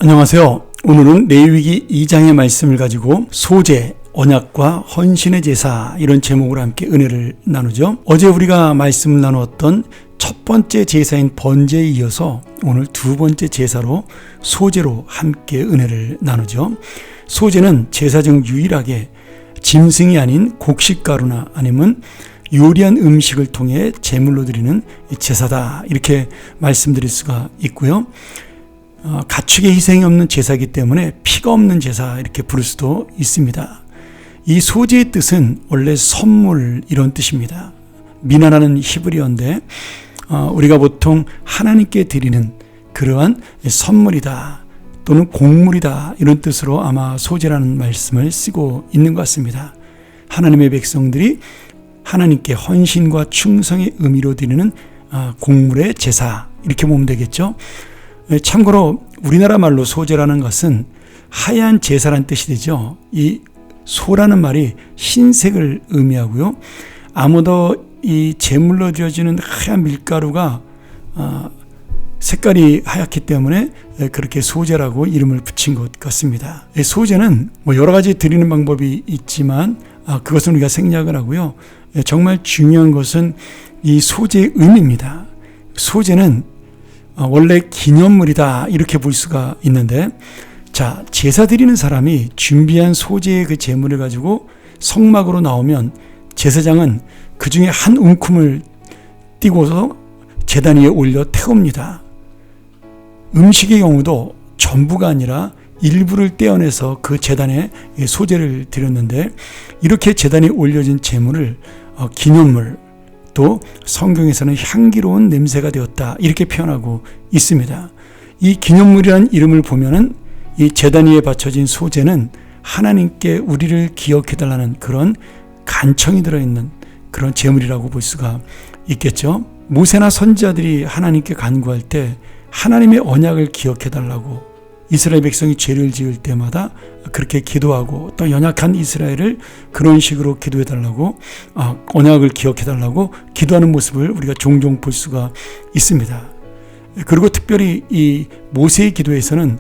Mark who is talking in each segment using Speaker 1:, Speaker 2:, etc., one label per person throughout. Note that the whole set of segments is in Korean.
Speaker 1: 안녕하세요. 오늘은 레위기 2장의 말씀을 가지고 소제, 언약과 헌신의 제사 이런 제목으로 함께 은혜를 나누죠. 어제 우리가 말씀을 나누었던 첫 번째 제사인 번제에 이어서 오늘 두 번째 제사로 소제로 함께 은혜를 나누죠. 소제는 제사 중 유일하게 짐승이 아닌 곡식가루나 아니면 요리한 음식을 통해 제물로 드리는 제사다, 이렇게 말씀드릴 수가 있고요. 가축의 희생이 없는 제사이기 때문에 피가 없는 제사, 이렇게 부를 수도 있습니다. 이 소제의 뜻은 원래 선물, 이런 뜻입니다. 미나라는 히브리어인데 우리가 보통 하나님께 드리는 그러한 선물이다 또는 곡물이다, 이런 뜻으로 아마 소제라는 말씀을 쓰고 있는 것 같습니다. 하나님의 백성들이 하나님께 헌신과 충성의 의미로 드리는 곡물의 제사, 이렇게 보면 되겠죠. 참고로 우리나라 말로 소제라는 것은 하얀 제사란 뜻이 되죠. 이 소라는 말이 흰색을 의미하고요. 아무도 이 제물로 드려지는 하얀 밀가루가 색깔이 하얗기 때문에 그렇게 소제라고 이름을 붙인 것 같습니다. 소제는 여러 가지 드리는 방법이 있지만 그것은 우리가 생략을 하고요. 정말 중요한 것은 이 소제의 의미입니다. 소제는 원래 기념물이다, 이렇게 볼 수가 있는데, 자, 제사 드리는 사람이 준비한 소제의 그 제물을 가지고 성막으로 나오면 제사장은 그 중에 한 움큼을 띄고서 제단 위에 올려 태웁니다. 음식의 경우도 전부가 아니라 일부를 떼어내서 그 제단에 소제를 드렸는데, 이렇게 제단에 올려진 제물을 기념물, 또 성경에서는 향기로운 냄새가 되었다, 이렇게 표현하고 있습니다. 이 기념물이라는 이름을 보면은 이 제단 위에 바쳐진 소제는 하나님께 우리를 기억해달라는 그런 간청이 들어있는 그런 제물이라고 볼 수가 있겠죠. 모세나 선지자들이 하나님께 간구할 때 하나님의 언약을 기억해달라고, 이스라엘 백성이 죄를 지을 때마다 그렇게 기도하고, 또 연약한 이스라엘을 그런 식으로 기도해달라고, 언약을 기억해달라고 기도하는 모습을 우리가 종종 볼 수가 있습니다. 그리고 특별히 이 모세의 기도에서는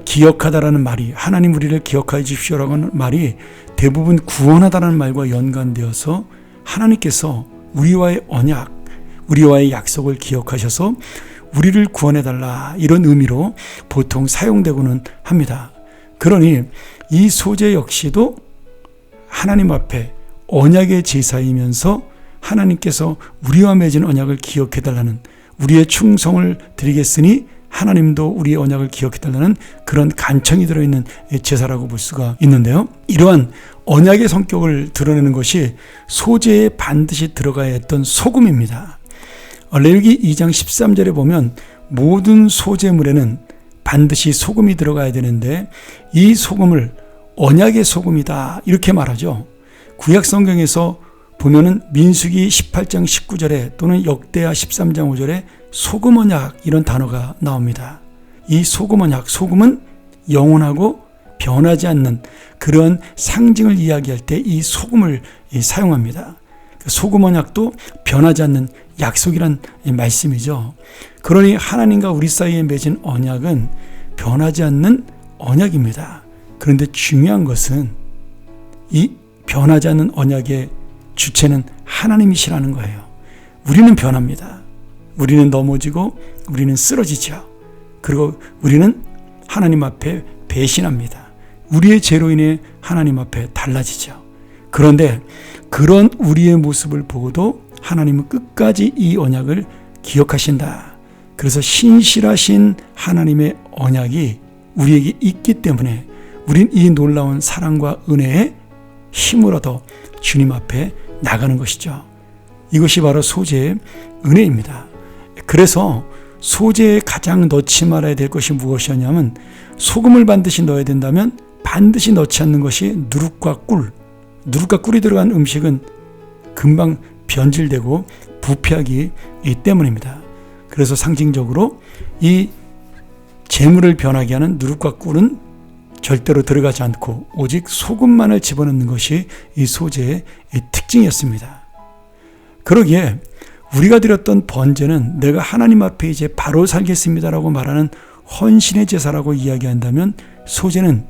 Speaker 1: 기억하다라는 말이, 하나님 우리를 기억하여 주십시오라고 하는 말이 대부분 구원하다라는 말과 연관되어서 하나님께서 우리와의 언약, 우리와의 약속을 기억하셔서 우리를 구원해달라, 이런 의미로 보통 사용되고는 합니다. 그러니 이 소제 역시도 하나님 앞에 언약의 제사이면서 하나님께서 우리와 맺은 언약을 기억해달라는, 우리의 충성을 드리겠으니 하나님도 우리의 언약을 기억해달라는 그런 간청이 들어있는 제사라고 볼 수가 있는데요. 이러한 언약의 성격을 드러내는 것이 소제에 반드시 들어가야 했던 소금입니다. 레위기 2장 13절에 보면 모든 소제물에는 반드시 소금이 들어가야 되는데 이 소금을 언약의 소금이다, 이렇게 말하죠. 구약 성경에서 보면은 민수기 18장 19절에 또는 역대하 13장 5절에 소금 언약, 이런 단어가 나옵니다. 이 소금 언약, 소금은 영원하고 변하지 않는 그런 상징을 이야기할 때 이 소금을 사용합니다. 소금 언약도 변하지 않는 약속이란 말씀이죠. 그러니 하나님과 우리 사이에 맺은 언약은 변하지 않는 언약입니다. 그런데 중요한 것은 이 변하지 않는 언약의 주체는 하나님이시라는 거예요. 우리는 변합니다. 우리는 넘어지고 우리는 쓰러지죠. 그리고 우리는 하나님 앞에 배신합니다. 우리의 죄로 인해 하나님 앞에 달라지죠. 그런데 그런 우리의 모습을 보고도 하나님은 끝까지 이 언약을 기억하신다. 그래서 신실하신 하나님의 언약이 우리에게 있기 때문에 우린 이 놀라운 사랑과 은혜에 힘을 얻어 주님 앞에 나가는 것이죠. 이것이 바로 소제의 은혜입니다. 그래서 소제에 가장 넣지 말아야 될 것이 무엇이었냐면, 소금을 반드시 넣어야 된다면 반드시 넣지 않는 것이 누룩과 꿀. 누룩과 꿀이 들어간 음식은 금방 변질되고 부패하기 때문입니다. 그래서 상징적으로 이 재물을 변하게 하는 누룩과 꿀은 절대로 들어가지 않고 오직 소금만을 집어넣는 것이 이 소제의 특징이었습니다. 그러기에 우리가 드렸던 번제는 내가 하나님 앞에 이제 바로 살겠습니다라고 말하는 헌신의 제사라고 이야기한다면 소제는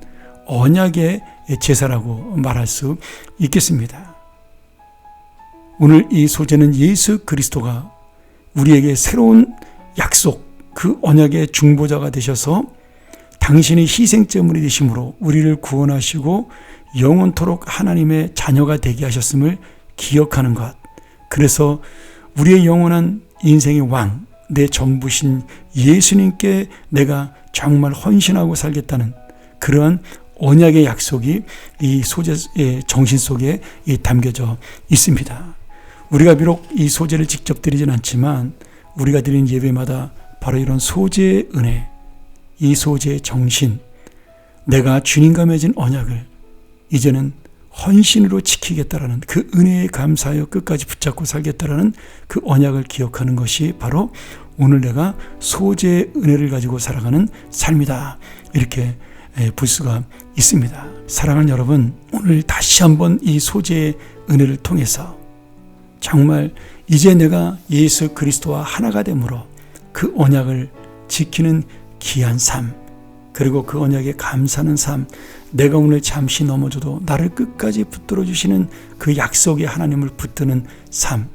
Speaker 1: 언약의 제사라고 말할 수 있겠습니다. 오늘 이 소제는 예수 그리스도가 우리에게 새로운 약속, 그 언약의 중보자가 되셔서 당신의 희생제물이 되심으로 우리를 구원하시고 영원토록 하나님의 자녀가 되게 하셨음을 기억하는 것. 그래서 우리의 영원한 인생의 왕, 내 전부신 예수님께 내가 정말 헌신하고 살겠다는 그러한 언약의 약속이 이 소제의 정신 속에 담겨져 있습니다. 우리가 비록 이 소제를 직접 드리진 않지만 우리가 드리는 예배마다 바로 이런 소제의 은혜, 이 소제의 정신, 내가 주님과 맺은 언약을 이제는 헌신으로 지키겠다라는 그 은혜에 감사하여 끝까지 붙잡고 살겠다라는 그 언약을 기억하는 것이 바로 오늘 내가 소제의 은혜를 가지고 살아가는 삶이다. 이렇게 볼 수가 있습니다. 사랑하는 여러분, 오늘 다시 한번 이 소제의 은혜를 통해서 정말 이제 내가 예수 그리스도와 하나가 됨으로 그 언약을 지키는 귀한 삶, 그리고 그 언약에 감사하는 삶, 내가 오늘 잠시 넘어져도 나를 끝까지 붙들어 주시는 그 약속의 하나님을 붙드는 삶,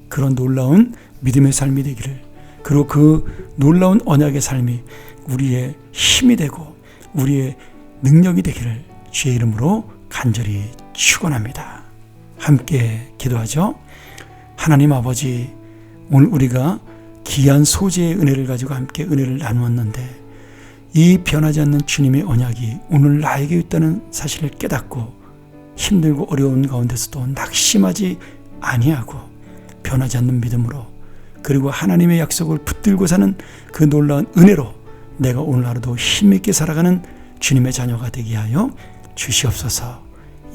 Speaker 1: 그런 놀라운 믿음의 삶이 되기를, 그리고 그 놀라운 언약의 삶이 우리의 힘이 되고 우리의 능력이 되기를 주의 이름으로 간절히 축원합니다. 함께 기도하죠. 하나님 아버지, 오늘 우리가 귀한 소제의 은혜를 가지고 함께 은혜를 나누었는데 이 변하지 않는 주님의 언약이 오늘 나에게 있다는 사실을 깨닫고 힘들고 어려운 가운데서도 낙심하지 아니하고 변하지 않는 믿음으로, 그리고 하나님의 약속을 붙들고 사는 그 놀라운 은혜로 내가 오늘 하루도 힘있게 살아가는 주님의 자녀가 되게 하여 주시옵소서.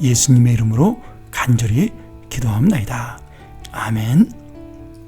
Speaker 1: 예수님의 이름으로 간절히 기도합니다. 아멘.